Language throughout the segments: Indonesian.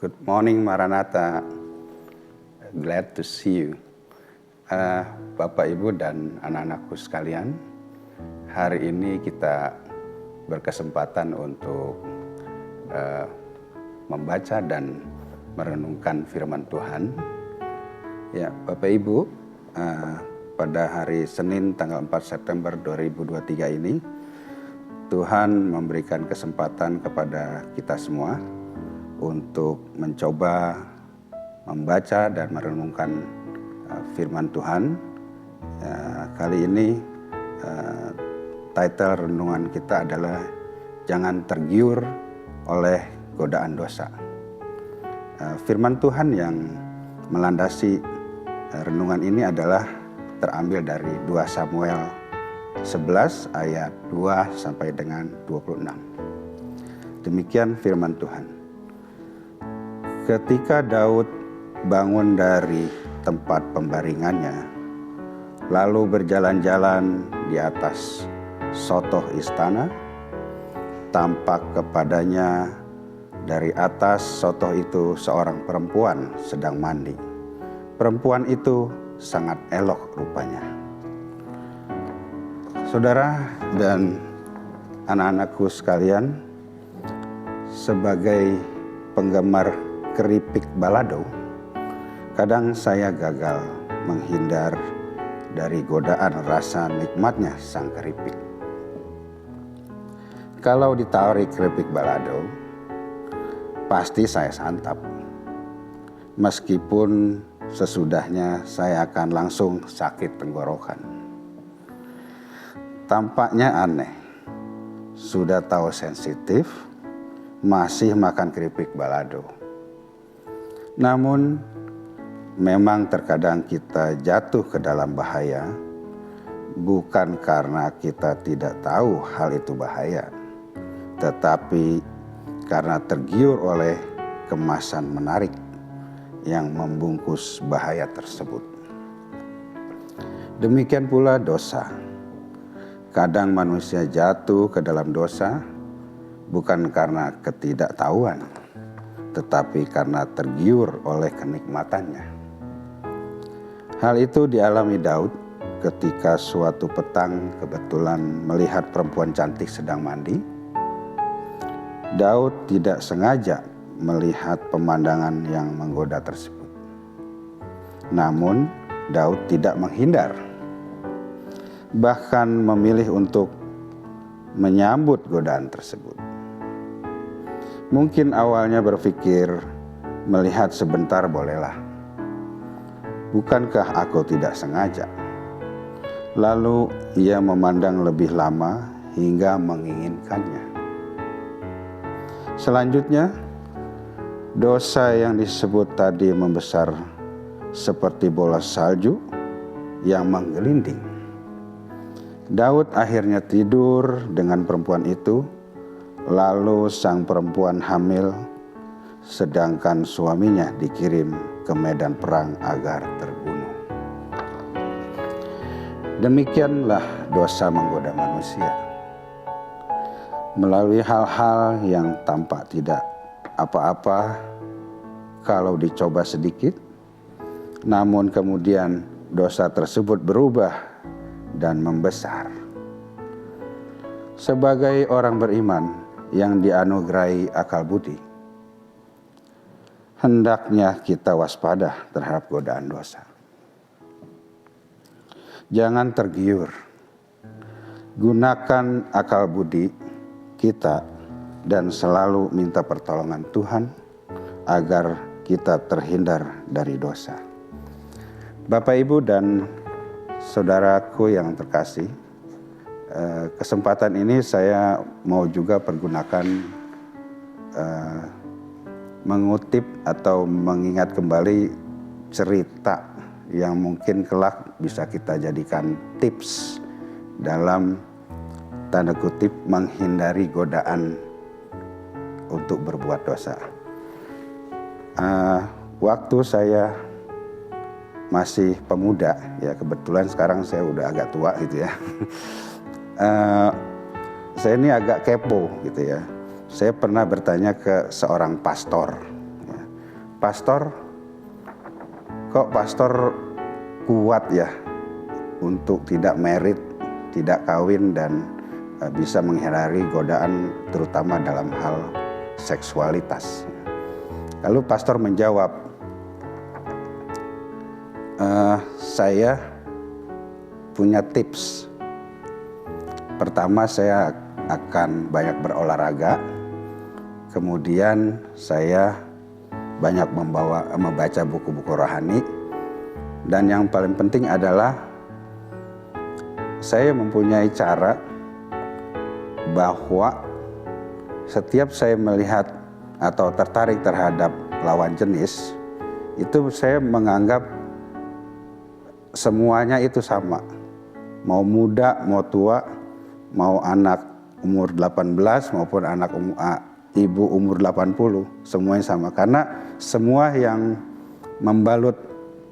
Good morning Maranatha, glad to see you. Bapak, Ibu, dan anak-anakku sekalian, hari ini kita berkesempatan untuk membaca dan merenungkan firman Tuhan. Ya, Bapak Ibu, pada hari Senin tanggal 4 September 2023 ini, Tuhan memberikan kesempatan kepada kita semua untuk mencoba membaca dan merenungkan firman Tuhan. Kali ini title renungan kita adalah Jangan Tergiur oleh Godaan Dosa. Firman Tuhan yang melandasi renungan ini adalah terambil dari 2 Samuel 11 ayat 2 sampai dengan 26. Demikian firman Tuhan. Ketika Daud bangun dari tempat pembaringannya, lalu berjalan-jalan di atas sotoh istana, tampak kepadanya dari atas sotoh itu seorang perempuan sedang mandi. Perempuan itu sangat elok rupanya. Saudara dan anak-anakku sekalian, sebagai penggemar keripik balado, kadang saya gagal menghindar dari godaan rasa nikmatnya sang keripik. Kalau ditawarin keripik balado, pasti saya santap. Meskipun sesudahnya saya akan langsung sakit tenggorokan. Tampaknya aneh, sudah tahu sensitif, masih makan keripik balado. Namun, memang terkadang kita jatuh ke dalam bahaya, bukan karena kita tidak tahu hal itu bahaya, tetapi karena tergiur oleh kemasan menarik yang membungkus bahaya tersebut. Demikian pula dosa. Kadang manusia jatuh ke dalam dosa bukan karena ketidaktahuan, tetapi karena tergiur oleh kenikmatannya. Hal itu dialami Daud ketika suatu petang kebetulan melihat perempuan cantik sedang mandi. Daud tidak sengaja melihat pemandangan yang menggoda tersebut. Namun Daud tidak menghindar, bahkan memilih untuk menyambut godaan tersebut. Mungkin awalnya berpikir, melihat sebentar bolehlah. Bukankah aku tidak sengaja? Lalu ia memandang lebih lama hingga menginginkannya. Selanjutnya, dosa yang disebut tadi membesar seperti bola salju yang menggelinding. Daud akhirnya tidur dengan perempuan itu. Lalu sang perempuan hamil, sedangkan suaminya dikirim ke medan perang agar terbunuh. Demikianlah dosa menggoda manusia. Melalui hal-hal yang tampak tidak apa-apa kalau dicoba sedikit, namun kemudian dosa tersebut berubah dan membesar. Sebagai orang beriman yang dianugerahi akal budi, hendaknya kita waspada terhadap godaan dosa. Jangan tergiur. Gunakan akal budi kita dan selalu minta pertolongan Tuhan agar kita terhindar dari dosa. Bapak, Ibu, dan saudaraku yang terkasih, kesempatan ini saya mau juga pergunakan mengutip atau mengingat kembali cerita yang mungkin kelak bisa kita jadikan tips dalam tanda kutip menghindari godaan untuk berbuat dosa. Waktu saya masih pemuda, ya kebetulan sekarang saya udah agak tua gitu ya. Saya ini agak kepo gitu ya. Saya pernah bertanya ke seorang pastor, ya, pastor, kok pastor kuat ya untuk tidak merit, tidak kawin, dan bisa menghindari godaan terutama dalam hal seksualitas. Lalu pastor menjawab, saya punya tips. Pertama, saya akan banyak berolahraga. Kemudian saya banyak membaca buku-buku rohani. Dan yang paling penting adalah saya mempunyai cara bahwa setiap saya melihat atau tertarik terhadap lawan jenis, itu saya menganggap semuanya itu sama. Mau muda, mau tua, mau anak umur 18 maupun anak ibu umur 80, semuanya sama. Karena semua yang membalut,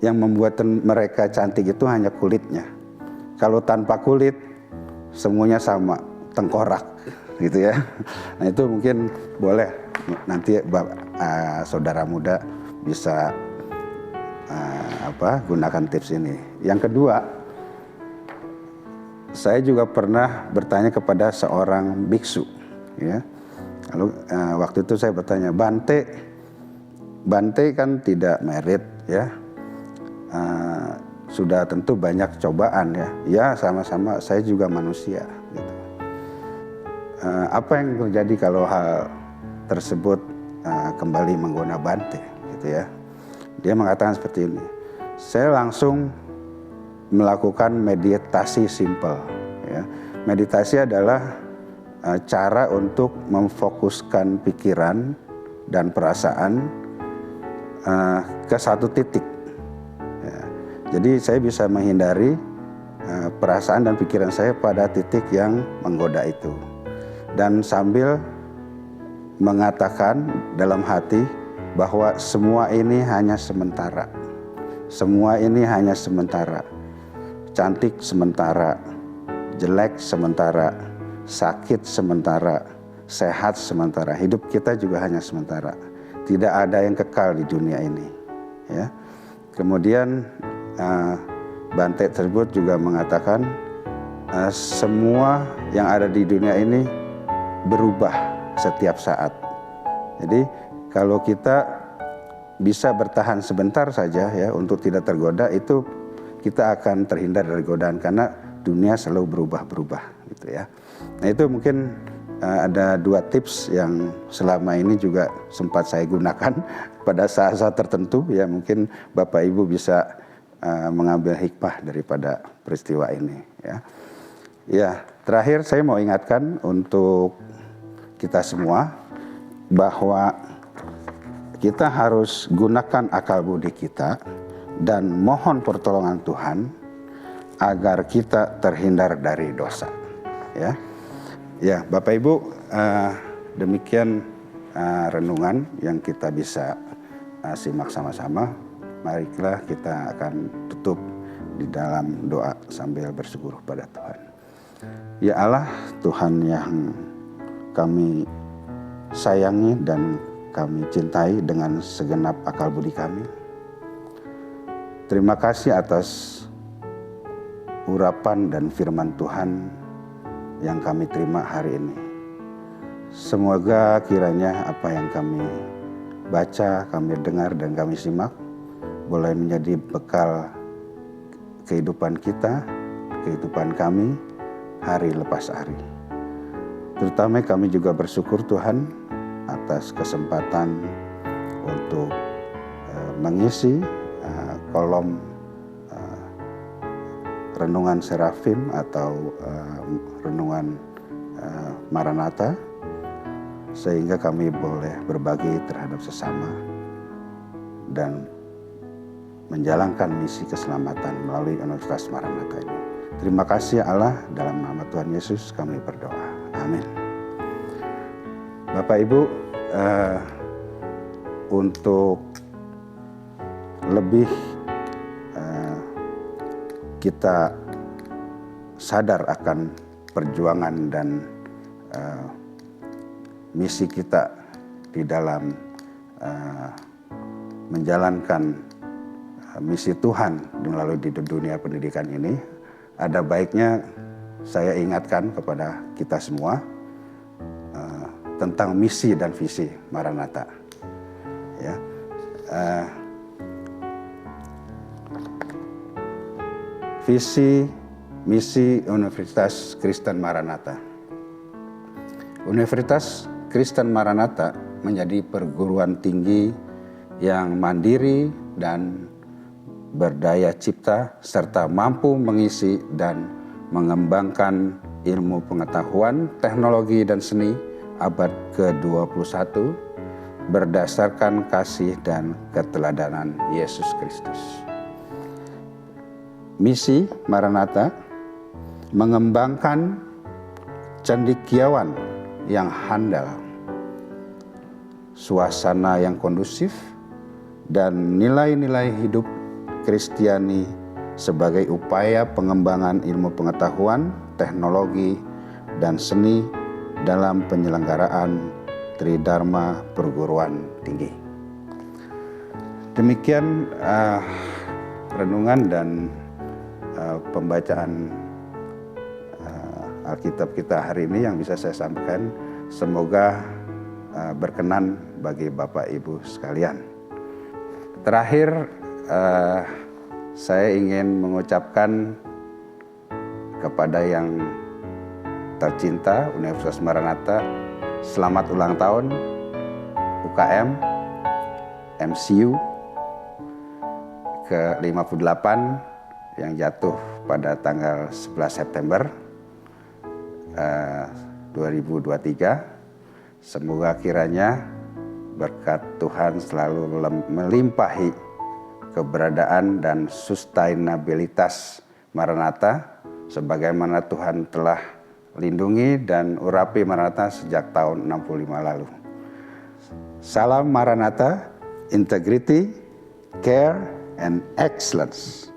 yang membuat mereka cantik itu hanya kulitnya. Kalau tanpa kulit, semuanya sama, tengkorak gitu ya. Nah itu mungkin boleh nanti saudara muda bisa gunakan tips ini. Yang kedua, saya juga pernah bertanya kepada seorang biksu, ya. Lalu waktu itu saya bertanya, Bante kan tidak merit, ya. Sudah tentu banyak cobaan, ya. Ya sama-sama, saya juga manusia. Gitu. Apa yang terjadi kalau hal tersebut kembali menggoda Bante, gitu ya? Dia mengatakan seperti ini. Saya langsung melakukan meditasi simple. Ya. Meditasi adalah cara untuk memfokuskan pikiran dan perasaan ke satu titik. Ya. Jadi saya bisa menghindari perasaan dan pikiran saya pada titik yang menggoda itu. Dan sambil mengatakan dalam hati bahwa semua ini hanya sementara. Semua ini hanya sementara. Cantik sementara, jelek sementara, sakit sementara, sehat sementara. Hidup kita juga hanya sementara. Tidak ada yang kekal di dunia ini. Ya. Kemudian Bante tersebut juga mengatakan semua yang ada di dunia ini berubah setiap saat. Jadi kalau kita bisa bertahan sebentar saja ya untuk tidak tergoda, itu kita akan terhindar dari godaan karena dunia selalu berubah-berubah gitu ya. Nah itu mungkin ada 2 tips yang selama ini juga sempat saya gunakan pada saat-saat tertentu ya, mungkin Bapak Ibu bisa mengambil hikmah daripada peristiwa ini ya. Ya, terakhir saya mau ingatkan untuk kita semua bahwa kita harus gunakan akal budi kita dan mohon pertolongan Tuhan agar kita terhindar dari dosa. Ya, ya Bapak Ibu, demikian renungan yang kita bisa simak sama-sama. Marilah kita akan tutup di dalam doa sambil bersyukur pada Tuhan. Ya Allah, Tuhan yang kami sayangi dan kami cintai dengan segenap akal budi kami. Terima kasih atas urapan dan firman Tuhan yang kami terima hari ini. Semoga kiranya apa yang kami baca, kami dengar, dan kami simak boleh menjadi bekal kehidupan kita, kehidupan kami hari lepas hari. Terutama kami juga bersyukur Tuhan atas kesempatan untuk mengisi kolom renungan Serafim atau renungan Maranatha, sehingga kami boleh berbagi terhadap sesama dan menjalankan misi keselamatan melalui Universitas Maranatha ini. Terima kasih Allah, dalam nama Tuhan Yesus kami berdoa. Amin. Bapak Ibu, untuk lebih kita sadar akan perjuangan dan misi kita di dalam menjalankan misi Tuhan melalui di dunia pendidikan ini, ada baiknya saya ingatkan kepada kita semua tentang misi dan visi Maranatha. Ya, visi misi Universitas Kristen Maranatha. Universitas Kristen Maranatha menjadi perguruan tinggi yang mandiri dan berdaya cipta serta mampu mengisi dan mengembangkan ilmu pengetahuan, teknologi dan seni abad ke-21 berdasarkan kasih dan keteladanan Yesus Kristus. Misi Maranatha mengembangkan cendekiawan yang handal, suasana yang kondusif, dan nilai-nilai hidup Kristiani sebagai upaya pengembangan ilmu pengetahuan, teknologi, dan seni dalam penyelenggaraan Tridharma perguruan tinggi. Demikian renungan dan pembacaan Alkitab kita hari ini yang bisa saya sampaikan. Semoga berkenan bagi Bapak Ibu sekalian. Terakhir, saya ingin mengucapkan kepada yang tercinta Universitas Maranatha, selamat ulang tahun UKM MCU ke-58 yang jatuh pada tanggal 11 September 2023. Semoga kiranya berkat Tuhan selalu melimpahi keberadaan dan sustainabilitas Maranatha sebagaimana Tuhan telah lindungi dan urapi Maranatha sejak tahun 65 lalu. Salam Maranatha, integrity, care, and excellence.